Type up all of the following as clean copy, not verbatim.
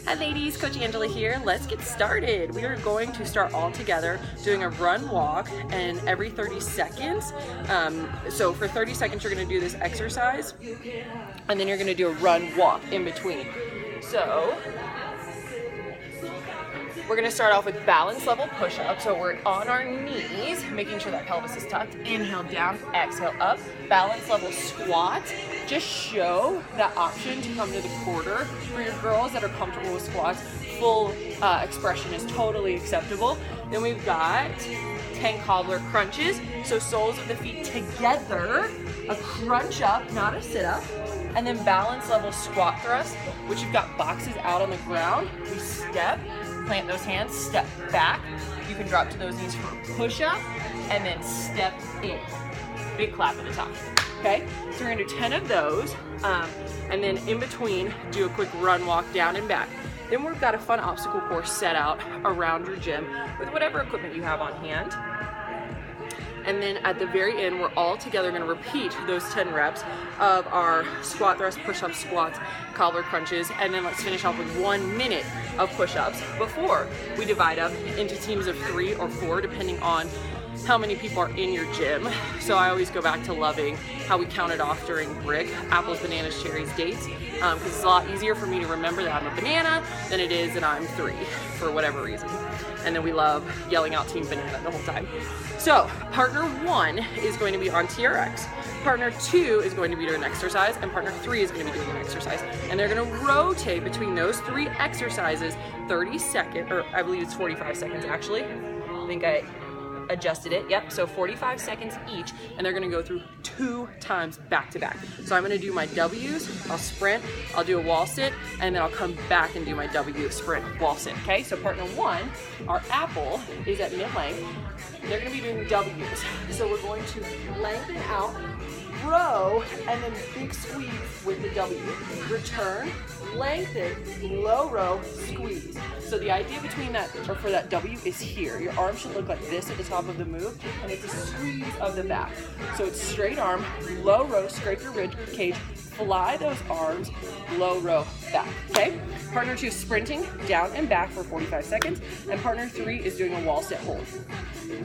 Hi ladies, Coach Angela here. Let's get started. We are going to start all together doing a run walk, and every 30 seconds. So for 30 seconds you're going to do this exercise, and then you're going to do a run walk in between. So we're going to start off with balance level push-up. So we're on our knees, making sure that pelvis is tucked. Inhale down, exhale up. Balance level squat. Just show that option to come to the quarter. For your girls that are comfortable with squats, full expression is totally acceptable. Then we've got 10 cobbler crunches. So soles of the feet together, a crunch up, not a sit up. And then balance level squat thrust, which you've got boxes out on the ground. We step, plant those hands, step back. You can drop to those knees for a push up, and then step in. Big clap at the top. Okay, so we're gonna do 10 of those, and then in between, do a quick run walk down and back. Then we've got a fun obstacle course set out around your gym with whatever equipment you have on hand. And then at the very end, we're all together gonna repeat those 10 reps of our squat thrust, push-ups, squats, cobbler crunches, and then let's finish off with 1 minute of push-ups before we divide up into teams of 3 or 4, depending on how many people are in your gym. So I always go back to loving how we counted off during BRIC, apples, bananas, cherries, dates, because it's a lot easier for me to remember that I'm a banana than it is that I'm 3 for whatever reason. And then we love yelling out team banana the whole time. So partner 1 is going to be on TRX. Partner 2 is going to be doing an exercise, and partner 3 is going to be doing an exercise. And they're going to rotate between those 3 exercises 30 seconds, or I believe it's 45 seconds actually. I think I adjusted it, yep, so 45 seconds each, and they're gonna go through 2 times back to back. So I'm gonna do my W's, I'll sprint, I'll do a wall sit, and then I'll come back and do my W, sprint, wall sit, okay? So partner 1, our apple, is at mid-length. They're gonna be doing W's. So we're going to lengthen out, row, and then big squeeze with the W. Return, lengthen, low row, squeeze. So the idea between that, or for that W, is here. Your arm should look like this at the top of the move, and it's a squeeze of the back. So it's straight arm, low row, scrape your rib cage, fly those arms, low row, back, okay? Partner 2 is sprinting down and back for 45 seconds, and partner 3 is doing a wall sit hold.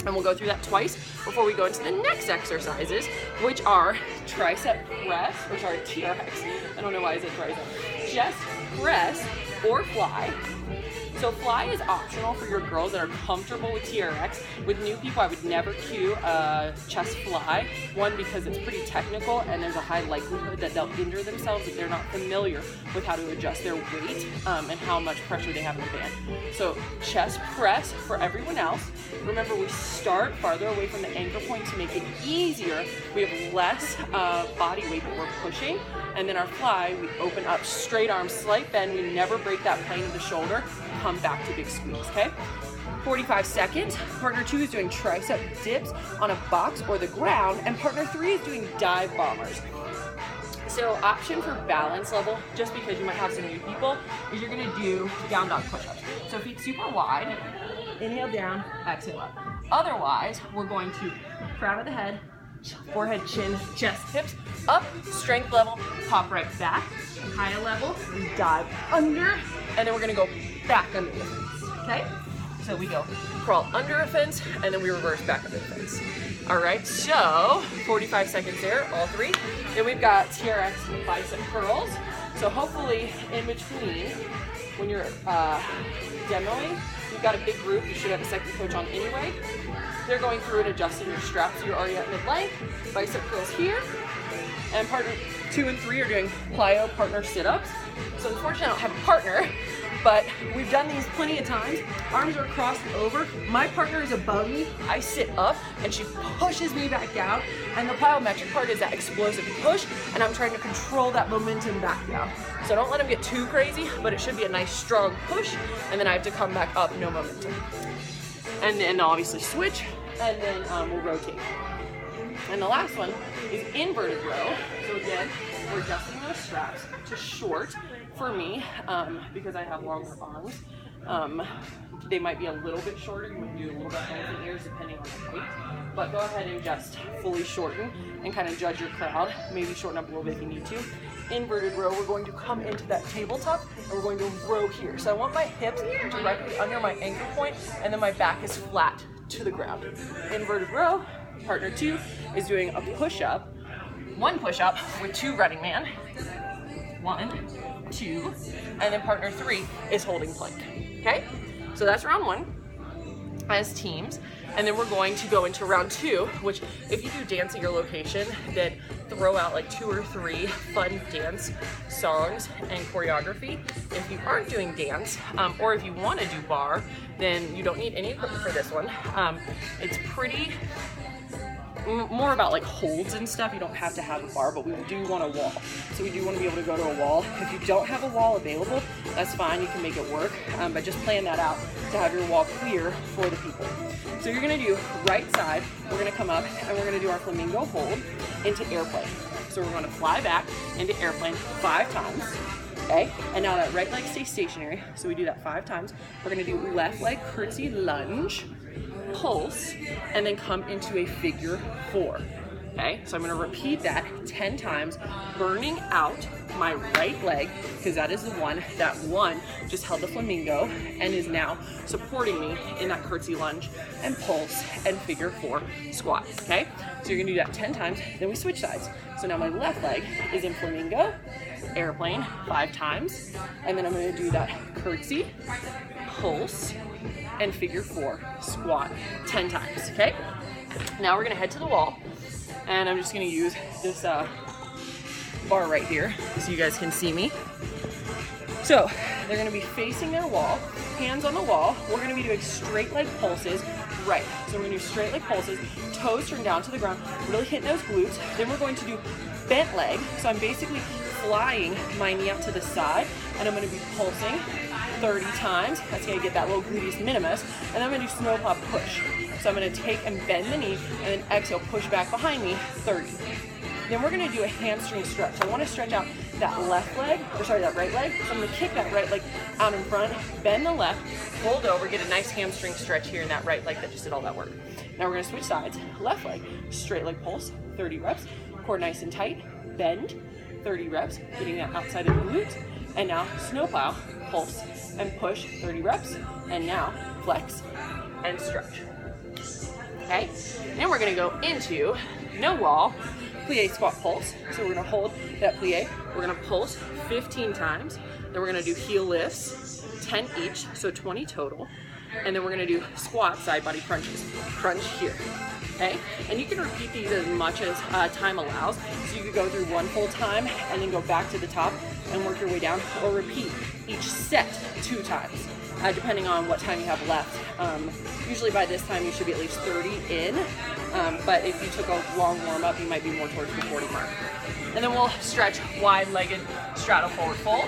And we'll go through that twice before we go into the next exercises, which are tricep press, or sorry, TRX. I don't know why I said tricep. Chest press or fly. So fly is optional for your girls that are comfortable with TRX. With new people, I would never cue a chest fly. 1, because it's pretty technical and there's a high likelihood that they'll injure themselves if they're not familiar with how to adjust their weight and how much pressure they have in the band. So chest press for everyone else. Remember, we start farther away from the anchor point to make it easier. We have less body weight that we're pushing. And then our fly, we open up, straight arm, slight bend. We never break that plane of the shoulder. Come back to big squeeze, okay? 45 seconds. Partner 2 is doing tricep dips on a box or the ground, and partner 3 is doing dive bombers. So option for balance level, just because you might have some new people, is you're gonna do down dog push-ups. So feet super wide, inhale down, exhale up. Otherwise, we're going to crown of the head, forehead, chin, chest, hips, up, strength level, pop right back, higher level, dive under, and then we're gonna go back under the fence, okay? So we go crawl under a fence, and then we reverse back under the fence. All right, so 45 seconds there, all 3. Then we've got TRX bicep curls. So hopefully in between, when you're demoing, you've got a big group, you should have a second coach on anyway. They're going through and adjusting your straps. So you're already at mid-length, bicep curls here. And partner 2 and 3 are doing plyo partner sit-ups. So unfortunately I don't have a partner, but we've done these plenty of times. Arms are crossed over. My partner is above me. I sit up and she pushes me back down. And the plyometric part is that explosive push, and I'm trying to control that momentum back down. So don't let them get too crazy, but it should be a nice strong push, and then I have to come back up, no momentum. And then obviously switch, and then we'll rotate. And the last one is inverted row. So again, we're adjusting those straps to short for me because I have longer arms. They might be a little bit shorter. You might do a little bit elephant ears depending on the height. But go ahead and just fully shorten and kind of judge your crowd. Maybe shorten up a little bit if you need to. Inverted row, we're going to come into that tabletop and we're going to row here. So I want my hips directly under my ankle point and then my back is flat to the ground. Inverted row, partner 2 is doing a push-up. 1 push-up with 2 running man. 1, 2, and then partner 3 is holding plank. Okay? So that's round 1 as teams. And then we're going to go into round 2, which if you do dance at your location, then throw out like 2 or 3 fun dance songs and choreography. If you aren't doing dance, or if you want to do bar, then you don't need any equipment for this one. It's pretty more about like holds and stuff. You don't have to have a bar, but we do want a wall. So we do want to be able to go to a wall. If you don't have a wall available, that's fine, you can make it work, but just plan that out to have your wall clear for the people. So you're gonna do right side, we're gonna come up and we're gonna do our flamingo hold into airplane. So we're gonna fly back into airplane 5 times. Okay, and now that right leg stays stationary, so we do that 5 times. We're gonna do left leg curtsy lunge, pulse, and then come into a figure 4. Okay, so I'm gonna repeat that 10 times, burning out my right leg, because that is the one that just held the flamingo and is now supporting me in that curtsy lunge and pulse and figure 4 squat. Okay, so you're gonna do that 10 times, then we switch sides. So now my left leg is in flamingo, airplane 5 times, and then I'm gonna do that curtsy, pulse, and figure 4 squat 10 times. Okay, now we're gonna head to the wall, and I'm just gonna use this bar right here so you guys can see me. So they're gonna be facing their wall, hands on the wall. We're gonna be doing straight leg pulses, right. So we're gonna do straight leg pulses, toes turned down to the ground, really hitting those glutes. Then we're going to do bent leg. So I'm basically flying my knee out to the side, and I'm gonna be pulsing 30 times. That's gonna get that little gluteus minimus. And then I'm gonna do snowplow push. So I'm gonna take and bend the knee, and then exhale, push back behind me, 30. Then we're gonna do a hamstring stretch. I wanna stretch out that that right leg. So I'm gonna kick that right leg out in front, bend the left, fold over, get a nice hamstring stretch here in that right leg that just did all that work. Now we're gonna switch sides. Left leg, straight leg pulse, 30 reps. Core nice and tight, bend, 30 reps, getting that outside of the glute. And now snowplow, pulse, and push, 30 reps. And now flex and stretch. Okay, then we're gonna go into no wall, plie squat pulse. So we're gonna hold that plie, we're gonna pulse 15 times, then we're gonna do heel lifts, 10 each, so 20 total, and then we're gonna do squat side body crunches, crunch here. Okay, and you can repeat these as much as time allows. So you could go through 1 full time and then go back to the top and work your way down, or repeat each set 2 times. Depending on what time you have left. Usually by this time you should be at least 30 in, but if you took a long warm up, you might be more towards the 40 mark. And then we'll stretch wide-legged straddle forward fold.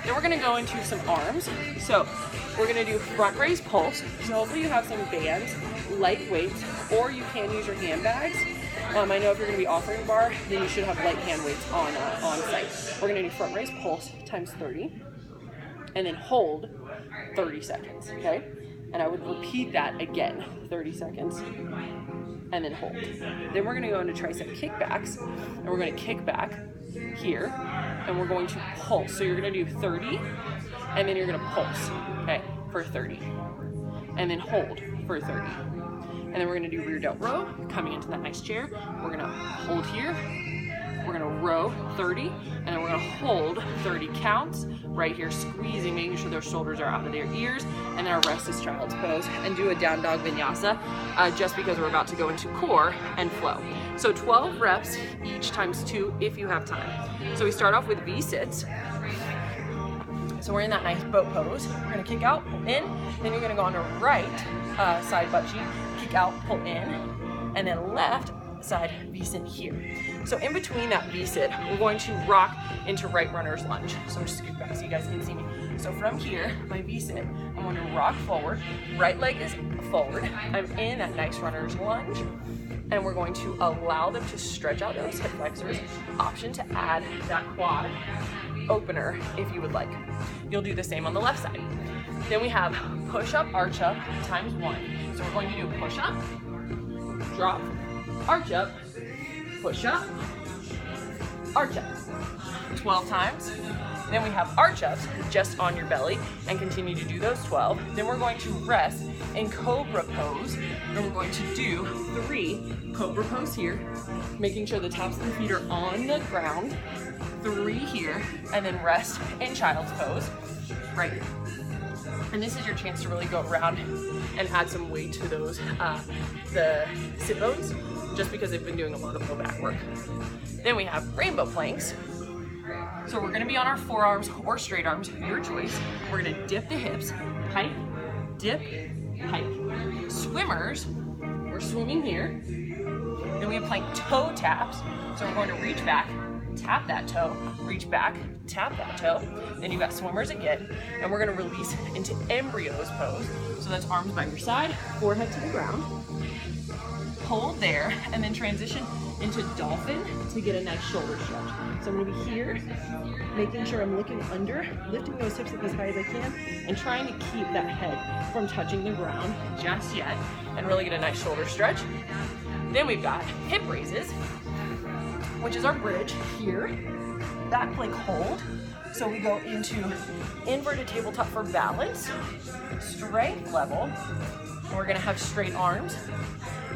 Then we're gonna go into some arms. So we're gonna do front raise pulse. So hopefully you have some bands, light weights, or you can use your handbags. I know if you're gonna be offering bar, then you should have light hand weights on site. We're gonna do front raise pulse times 30. And then hold 30 seconds, okay? And I would repeat that again, 30 seconds, and then hold. Then we're gonna go into tricep kickbacks, and we're gonna kick back here, and we're going to pulse. So you're gonna do 30, and then you're gonna pulse, okay, for 30. And then hold for 30. And then we're gonna do rear delt row, coming into that nice chair. We're gonna hold here, we're gonna row 30, and then we're gonna hold 30 counts right here, squeezing, making sure their shoulders are out of their ears, and then our rest is child's pose, and do a down dog vinyasa, just because we're about to go into core and flow. So 12 reps each times 2 if you have time. So we start off with V-sits. So we're in that nice boat pose. We're gonna kick out, pull in, then you're gonna go on the right side butt cheek, kick out, pull in, and then left side V-sit here. So in between that V-sit, we're going to rock into right runner's lunge. So I'm just scoot back so you guys can see me. So from here, my V-sit, I'm going to rock forward. Right leg is forward. I'm in that nice runner's lunge. And we're going to allow them to stretch out those hip flexors. Option to add that quad opener if you would like. You'll do the same on the left side. Then we have push up, arch up times 1. So we're going to do push up, drop, arch up, push up, arch up. 12 times. Then we have arch ups just on your belly and continue to do those 12. Then we're going to rest in cobra pose, and we're going to do 3 cobra pose here, making sure the tops of the feet are on the ground, 3 here, and then rest in child's pose right here. And this is your chance to really go around and add some weight to those the sit bones, just because they've been doing a lot of low back work. Then we have rainbow planks. So we're gonna be on our forearms or straight arms, your choice. We're gonna dip the hips, hike, dip, hike. Swimmers, we're swimming here. Then we have plank toe taps. So we're going to reach back, tap that toe, reach back, tap that toe. Then you've got swimmers again. And we're gonna release into embryos pose. So that's arms by your side, forehead to the ground. Hold there, and then transition into dolphin to get a nice shoulder stretch. So I'm gonna be here, making sure I'm looking under, lifting those hips up as high as I can, and trying to keep that head from touching the ground just yet, and really get a nice shoulder stretch. Then we've got hip raises, which is our bridge here. Back plank hold. So we go into inverted tabletop for balance, strength level. We're gonna have straight arms,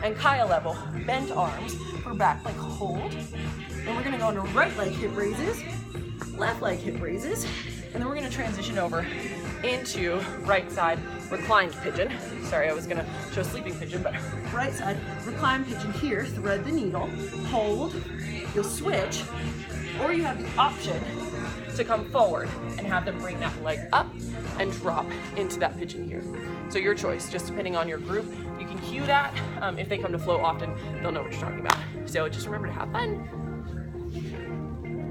and Kaia level, bent arms for back plank hold. Then we're gonna go into right leg hip raises, left leg hip raises, and then we're gonna transition over into right side reclined pigeon. Sorry, I was gonna show sleeping pigeon, but right side reclined pigeon here, thread the needle, hold, you'll switch, or you have the option to come forward and have them bring that leg up and drop into that pigeon here. So your choice, just depending on your group. You can cue that. If they come to flow often, they'll know what you're talking about. So just remember to have fun.